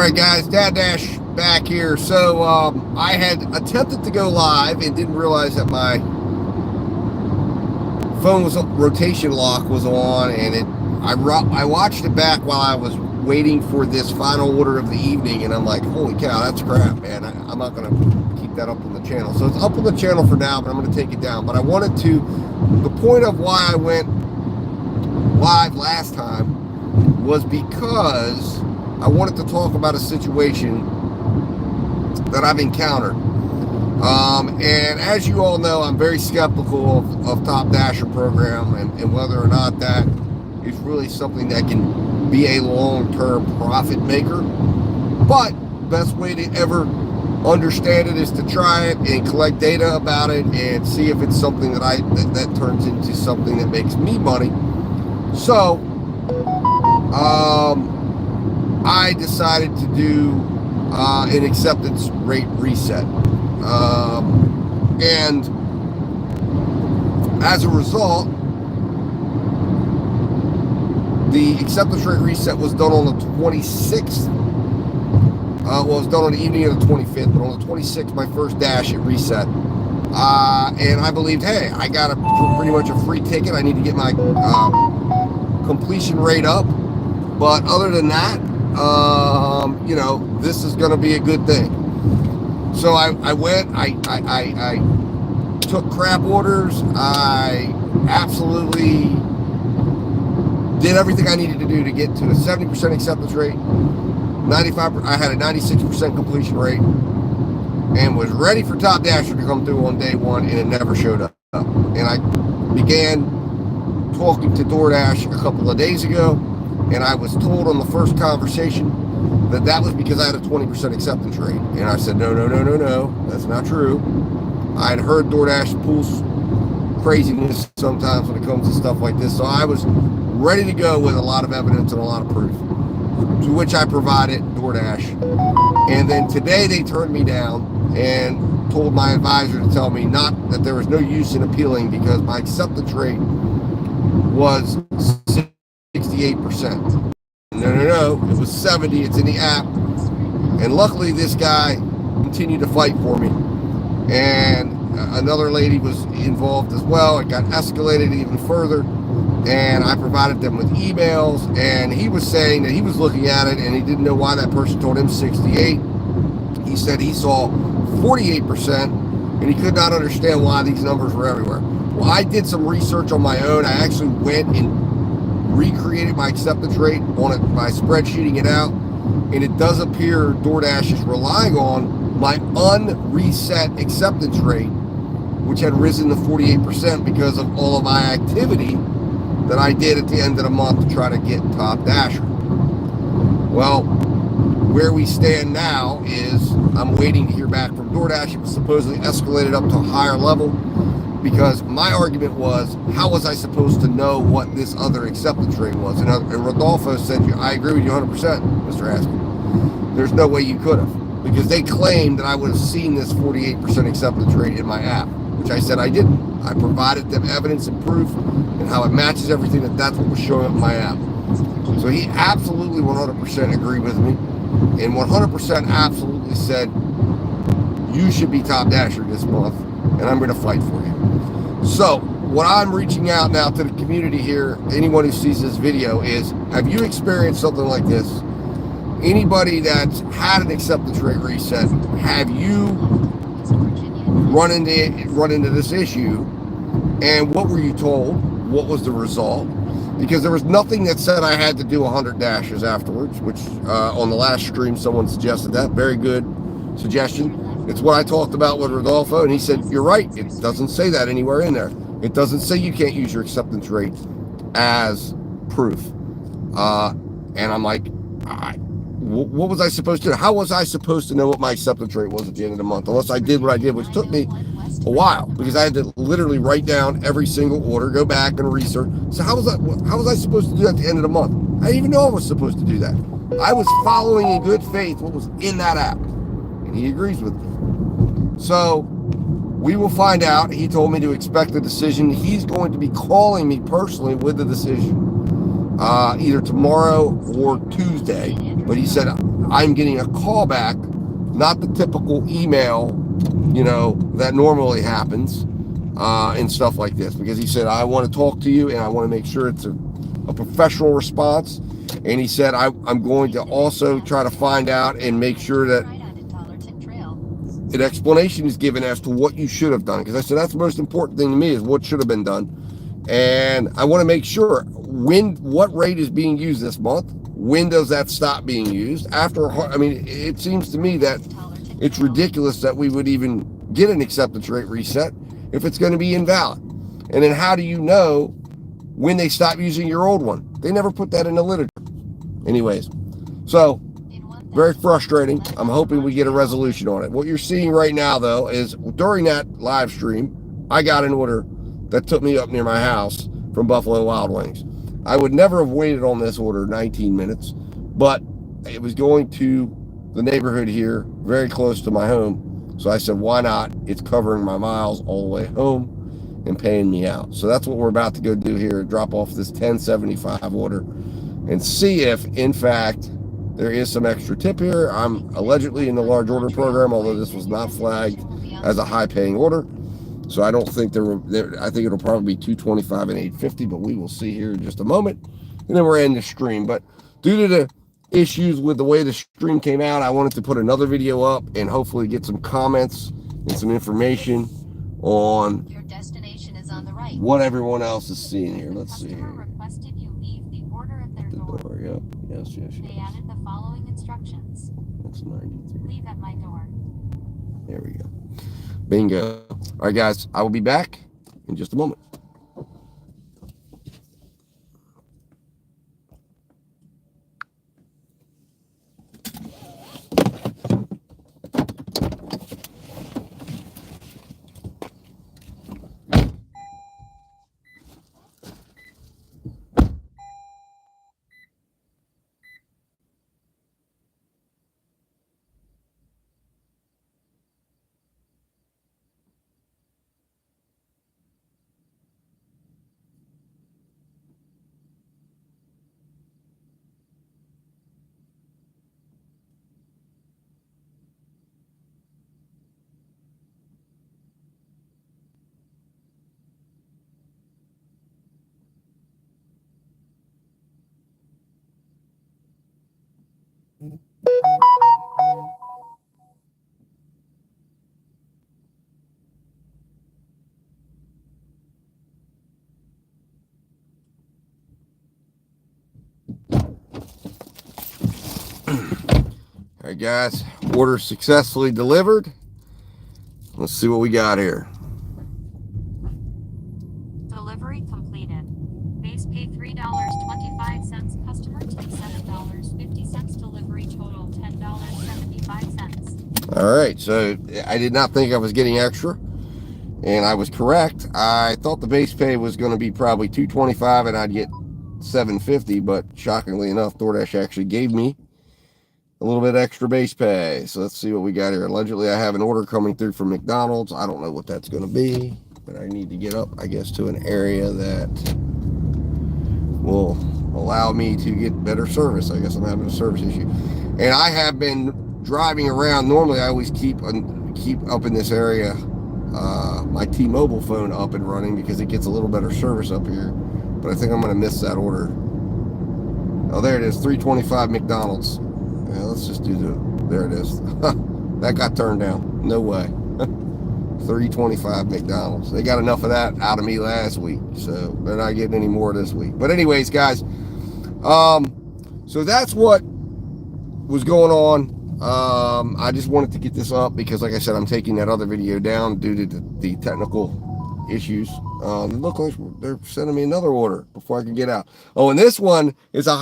right, guys, Dad Dash back here. So I had attempted to go live and didn't realize that my phone was rotation lock was on, and I watched it back while I was waiting for this final order of the evening, and I'm like, holy cow, that's crap, man. I'm not going to keep that up on the channel. So it's up on the channel for now, but I'm going to take it down. But I wanted to, the point of why I went live last time was because I wanted to talk about a situation that I've encountered. And as you all know, I'm very skeptical of Top Dasher program and whether or not that is really something that can be a long-term profit maker. But best way to ever understand it is to try it and collect data about it and see if it's something that turns into something that makes me money. So I decided to do an acceptance rate reset. And as a result, the acceptance rate reset was done on the 26th. Well, it was done on the evening of the 25th, but on the 26th, my first dash, it reset. And I believed, hey, I got pretty much a free ticket. I need to get my completion rate up. But other than that, this is going to be a good thing. So I went, I took crap orders. I absolutely did everything I needed to do to get to a 70% acceptance rate. 95, I had a 96% completion rate and was ready for Top Dasher to come through on day one, and it never showed up. And I began talking to DoorDash a couple of days ago, and I was told on the first conversation that was because I had a 20% acceptance rate. And I said, no, that's not true. I had heard DoorDash pulls craziness sometimes when it comes to stuff like this. So I was ready to go with a lot of evidence and a lot of proof, to which I provided DoorDash. And then today they turned me down and told my advisor to tell me not that there was no use in appealing because my acceptance rate was 68%. No, it was 70. It's in the app. And luckily this guy continued to fight for me. And another lady was involved as well. It got escalated even further. And I provided them with emails, and he was saying that he was looking at it and he didn't know why that person told him 68. He said he saw 48% and he could not understand why these numbers were everywhere. Well, I did some research on my own. I actually went and recreated my acceptance rate on it by spreadsheeting it out, and it does appear DoorDash is relying on my unreset acceptance rate, which had risen to 48% because of all of my activity that I did at the end of the month to try to get Top Dasher. Well, where we stand now is I'm waiting to hear back from DoorDash. It was supposedly escalated up to a higher level because my argument was, how was I supposed to know what this other acceptance rate was? And Rodolfo said, I agree with you 100%, Mr. Askin. There's no way you could have, because they claimed that I would have seen this 48% acceptance rate in my app, which I said I didn't. I provided them evidence and proof and how it matches everything that's what was showing up in my app. So he absolutely 100% agreed with me and 100% absolutely said, you should be Top Dasher this month and I'm going to fight for you. So what I'm reaching out now to the community here, anyone who sees this video, is, have you experienced something like this? Anybody that's had an acceptance rate reset, have you run into this issue? And what were you told? What was the result? Because there was nothing that said I had to do 100 dashes afterwards, which on the last stream someone suggested that. Very good suggestion. It's what I talked about with Rodolfo, and he said, you're right. It doesn't say that anywhere in there. It doesn't say you can't use your acceptance rate as proof. And I'm like, what was I supposed to do? How was I supposed to know what my acceptance rate was at the end of the month? Unless I did what I did, which took me a while, because I had to literally write down every single order, go back and research. So how was I supposed to do that at the end of the month? I didn't even know I was supposed to do that. I was following in good faith what was in that app, and he agrees with me. So we will find out. He told me to expect a decision. He's going to be calling me personally with the decision. either tomorrow or Tuesday. But he said, I'm getting a call back, not the typical email, that normally happens and stuff like this. Because he said, I want to talk to you and I want to make sure it's a professional response. And he said, I'm going to also try to find out and make sure that an explanation is given as to what you should have done. Because I said, that's the most important thing to me is what should have been done. And I want to make sure what rate is being used this month. When does that stop being used? It seems to me that it's ridiculous that we would even get an acceptance rate reset if it's going to be invalid. And then how do you know when they stop using your old one? They never put that in the literature. Anyways, so very frustrating. I'm hoping we get a resolution on it. What you're seeing right now, though, is during that live stream, I got an order that took me up near my house from Buffalo Wild Wings. I would never have waited on this order 19 minutes, but it was going to the neighborhood here, very close to my home. So I said, why not? It's covering my miles all the way home and paying me out. So that's what we're about to go do here, drop off this 1075 order and see if, in fact, there is some extra tip here. I'm allegedly in the large order program, although this was not flagged as a high-paying order. So I don't think I think it'll probably be $225 and $850, but we will see here in just a moment. And then we're ending the stream. But due to the issues with the way the stream came out, I wanted to put another video up and hopefully get some comments and some information on your destination is on the right. What everyone else is seeing here. Let's see here. Requested you leave the order at their door. Yep. Yes. They added the following instructions. That's 93. Leave at my door. There we go. Bingo. All right, guys, I will be back in just a moment. All right, guys, order successfully delivered. Let's see what we got here. Delivery completed. Base pay $3.25. Customer tip $7.50. Delivery total $10.75. All right, so I did not think I was getting extra, and I was correct. I thought the base pay was going to be probably $2.25 and I'd get $7.50, but shockingly enough, DoorDash actually gave me a little bit extra base pay. So let's see what we got here. Allegedly, I have an order coming through from McDonald's. I don't know what that's going to be, but I need to get up, I guess, to an area that will allow me to get better service. I guess I'm having a service issue. And I have been driving around. Normally, I always keep up in this area my T-Mobile phone up and running because it gets a little better service up here. But I think I'm going to miss that order. Oh, there it is, $3.25 McDonald's. Yeah, let's just do there it is. That got turned down. No way. $3.25 McDonald's. They got enough of that out of me last week, so they're not getting any more this week. But anyways, guys, so that's what was going on. I just wanted to get this up because, like I said, I'm taking that other video down due to the technical issues. Look like they're sending me another order before I can get out. Oh, and this one is a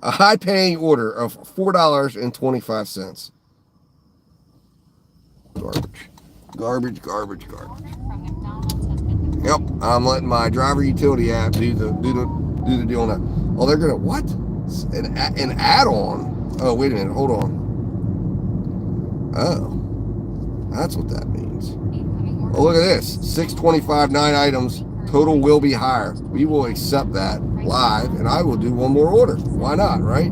high-paying order of $4.25. Garbage. Yep, I'm letting my driver utility app do the deal on that. Oh, they're gonna what? An add-on. Oh, wait a minute. Hold on. Oh, that's what that means. Oh, look at this. $6.25, 9 items, Total will be higher. We will accept that live, and I will do one more order. Why not, right?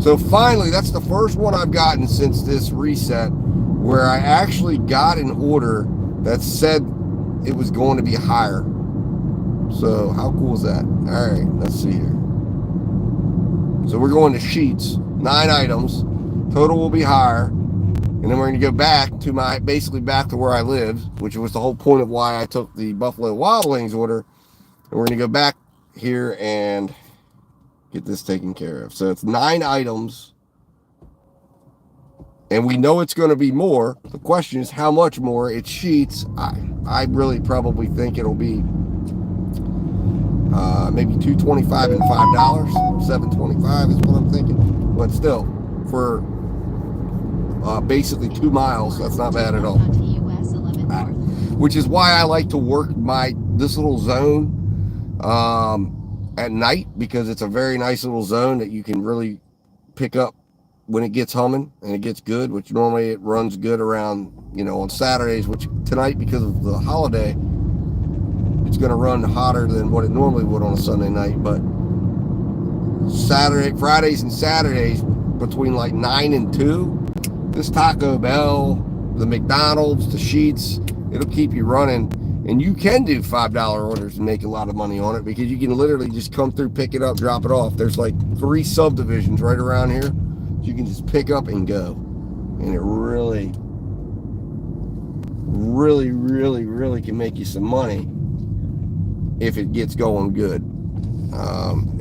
So finally, that's the first one I've gotten since this reset where I actually got an order that said it was going to be higher. So how cool is that? All right, let's see here. So we're going to Sheetz, 9 items. Total will be higher. And then we're going to go back to basically back to where I lived, which was the whole point of why I took the Buffalo Wild Wings order. And we're going to go back here and get this taken care of. So it's 9 items. And we know it's going to be more. The question is how much more. It's Sheetz. I really probably think it'll be maybe $2.25 and $5. $7.25 is what I'm thinking. But still, for basically 2 miles, that's not bad at all. Which is why I like to work this little zone at night, because it's a very nice little zone that you can really pick up when it gets humming and it gets good, which normally it runs good around, on Saturdays, which tonight, because of the holiday, it's going to run hotter than what it normally would on a Sunday night. But Fridays and Saturdays between like 9 and 2, this Taco Bell, the McDonald's, the Sheetz, it'll keep you running. And you can do $5 orders and make a lot of money on it, because you can literally just come through, pick it up, drop it off. There's like 3 subdivisions right around here. You can just pick up and go. And it really, really, really, really can make you some money if it gets going good.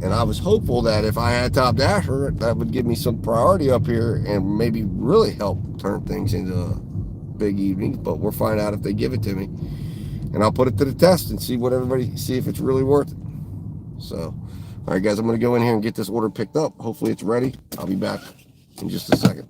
And I was hopeful that if I had Top Dasher, that would give me some priority up here and maybe really help turn things into big evenings. But we'll find out if they give it to me. And I'll put it to the test and see if it's really worth it. So, all right, guys, I'm going to go in here and get this order picked up. Hopefully it's ready. I'll be back in just a second.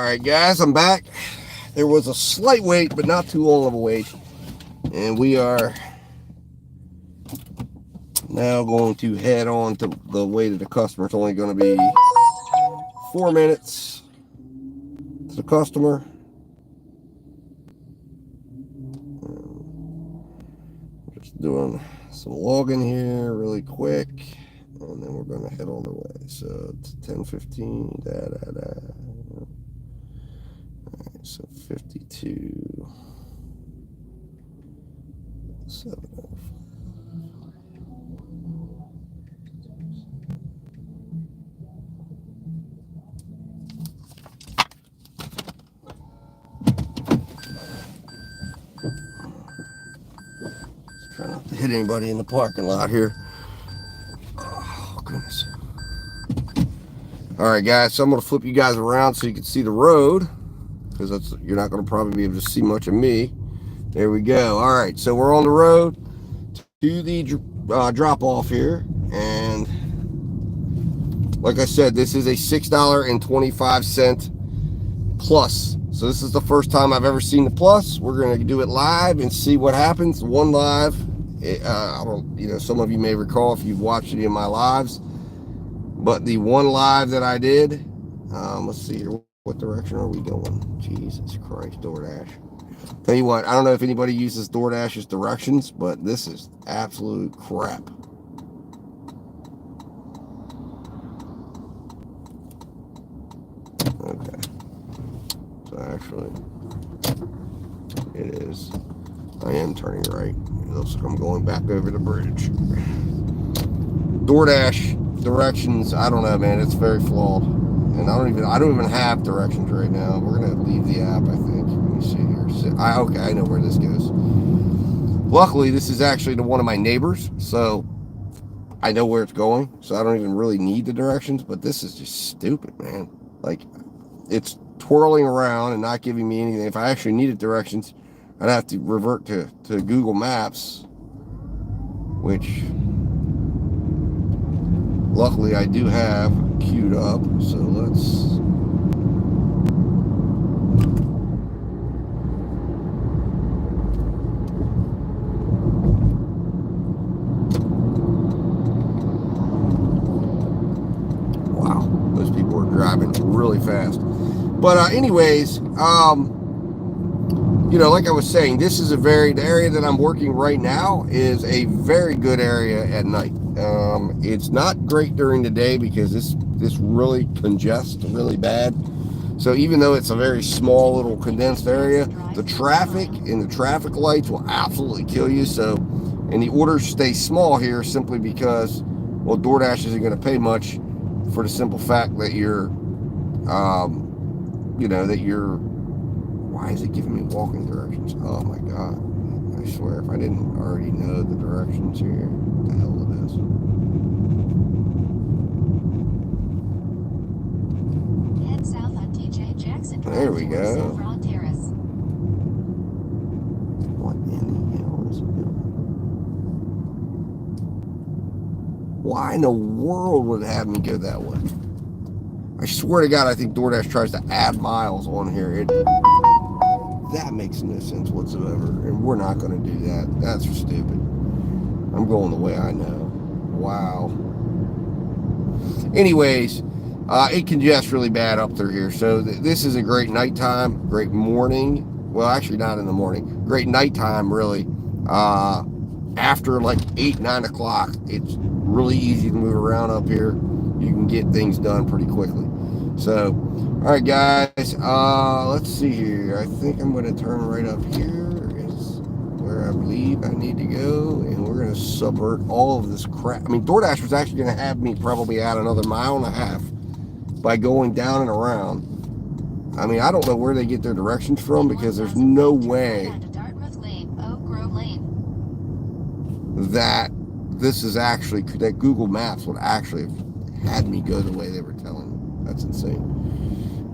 right, guys, I'm back. There was a slight wait, but not too long of a wait. And we are now going to head on to the way to the customer. It's only going to be 4 minutes to the customer. Just doing some logging here really quick. And then we're going to head on the way. So it's 10:15. Alright, so 52. 7:05. Try not to hit anybody in the parking lot here. Oh, goodness. Alright, guys, so I'm going to flip you guys around so you can see the road, because you're not going to probably be able to see much of me. There we go. Alright, so we're on the road to the drop off here, and like I said, this is a $6.25 plus. So this is the first time I've ever seen the plus. We're going to do it live and see what happens. One live. I don't, some of you may recall if you've watched any of my lives, but the one live that I did, let's see here. What direction are we going? Jesus Christ, DoorDash. Tell you what, I don't know if anybody uses DoorDash's directions, but this is absolute crap. Okay. So actually, it is. I am turning right. It looks like I'm going back over the bridge. DoorDash directions, I don't know, man. It's very flawed. And I don't even have directions right now. We're gonna leave the app, I think. Let me see here. Okay, I know where this goes. Luckily, this is actually to one of my neighbors, so I know where it's going. So I don't even really need the directions. But this is just stupid, man. Like, it's twirling around and not giving me anything. If I actually needed directions, I'd have to revert to Google Maps, which luckily I do have queued up. So let's wow, those people are driving really fast. But anyways, like I was saying, this is the area that I'm working right now is a very good area at night. It's not great during the day because this really congests really bad. So even though it's a very small little condensed area, the traffic and the traffic lights will absolutely kill you. So, and the orders stay small here simply because, well, DoorDash isn't going to pay much for the simple fact that why is it giving me walking directions? Oh my God. I swear, if I didn't already know the directions here, what the hell it is. Head south on DJ Jackson Drive. There we go. Saffron Terrace. What in the hell is it doing? Why in the world would it have me go that way? I swear to God, I think DoorDash tries to add miles on here. That makes no sense whatsoever, and we're not going to do that. That's stupid. I'm going the way I know. Wow. Anyways, it congests really bad up through here. So this is a great nighttime, great morning. Well, actually not in the morning. Great nighttime, really. After like 8, 9 o'clock, it's really easy to move around up here. You can get things done pretty quickly. So, all right, guys, let's see here. I think I'm going to turn right up here is where I believe I need to go, and we're going to subvert all of this crap. I mean, DoorDash was actually going to have me probably add another 1.5 miles by going down and around. I mean, I don't know where they get their directions from because there's no way that this is actually, that Google Maps would actually have had me go the way they were telling me. That's insane.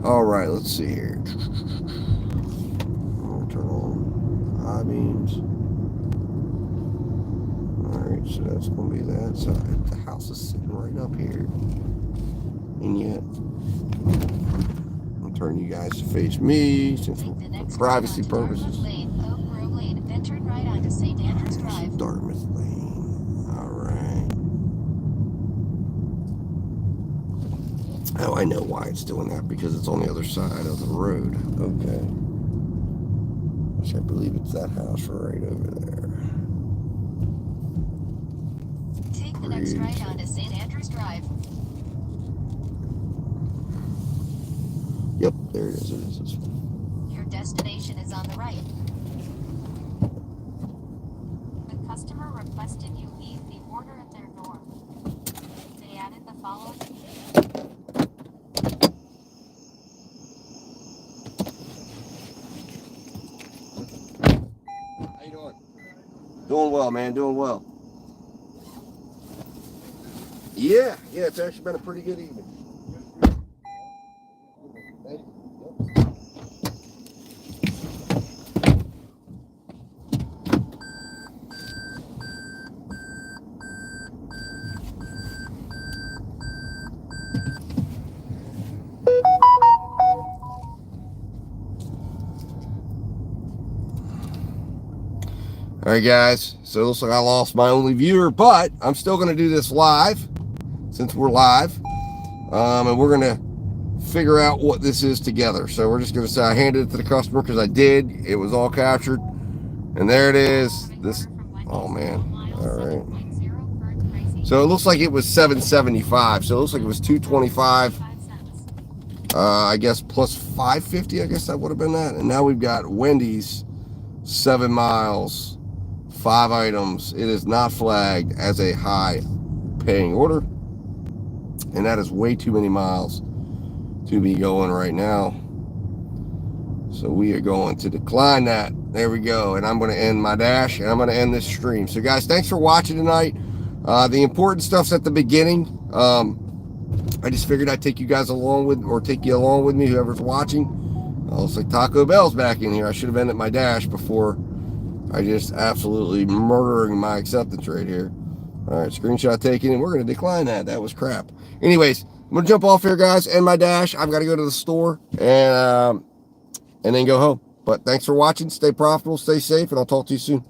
All right, let's see here. I'm gonna turn on high beams. All right, so that's gonna be that side. The house is sitting right up here, and yet I'm turn you guys to face me since Take the next for privacy right onto purposes. Dartmouth Lane, Oak Grove Lane, then turn right onto St. Andrews Drive. Dartmouth Lane. All right. Oh, I know why it's doing that, because it's on the other side of the road. Okay. Which I believe it's that house right over there. Take the next right onto St. Andrews Drive. Yep, there it is. It is this one. Your destination is on the right. The customer requested you leave the order at their door. They added the following. How you doing? Doing well, man. Doing well. Yeah, it's actually been a pretty good evening. Thank you. All right, guys. So it looks like I lost my only viewer, but I'm still going to do this live since we're live. And we're going to figure out what this is together. So we're just going to say I handed it to the customer because I did. It was all captured. And there it is. This. Oh, man. All right. So it looks like it was $7.75. So it looks like it was $2.25. I guess plus $5.50. I guess that would have been that. And now we've got Wendy's 7 miles, 5 items. It is not flagged as a high paying order. And that is way too many miles to be going right now. So we are going to decline that. There we go. And I'm going to end my dash and I'm going to end this stream. So guys, thanks for watching tonight. The important stuff's at the beginning. I just figured I'd take you guys along with, or take you along with me, whoever's watching. Looks like Taco Bell's back in here. I should have ended my dash before I just absolutely murdering my acceptance rate here. All right, screenshot taken, and we're going to decline that. That was crap. Anyways, I'm going to jump off here, guys, end my dash. I've got to go to the store and then go home. But thanks for watching. Stay profitable, stay safe, and I'll talk to you soon.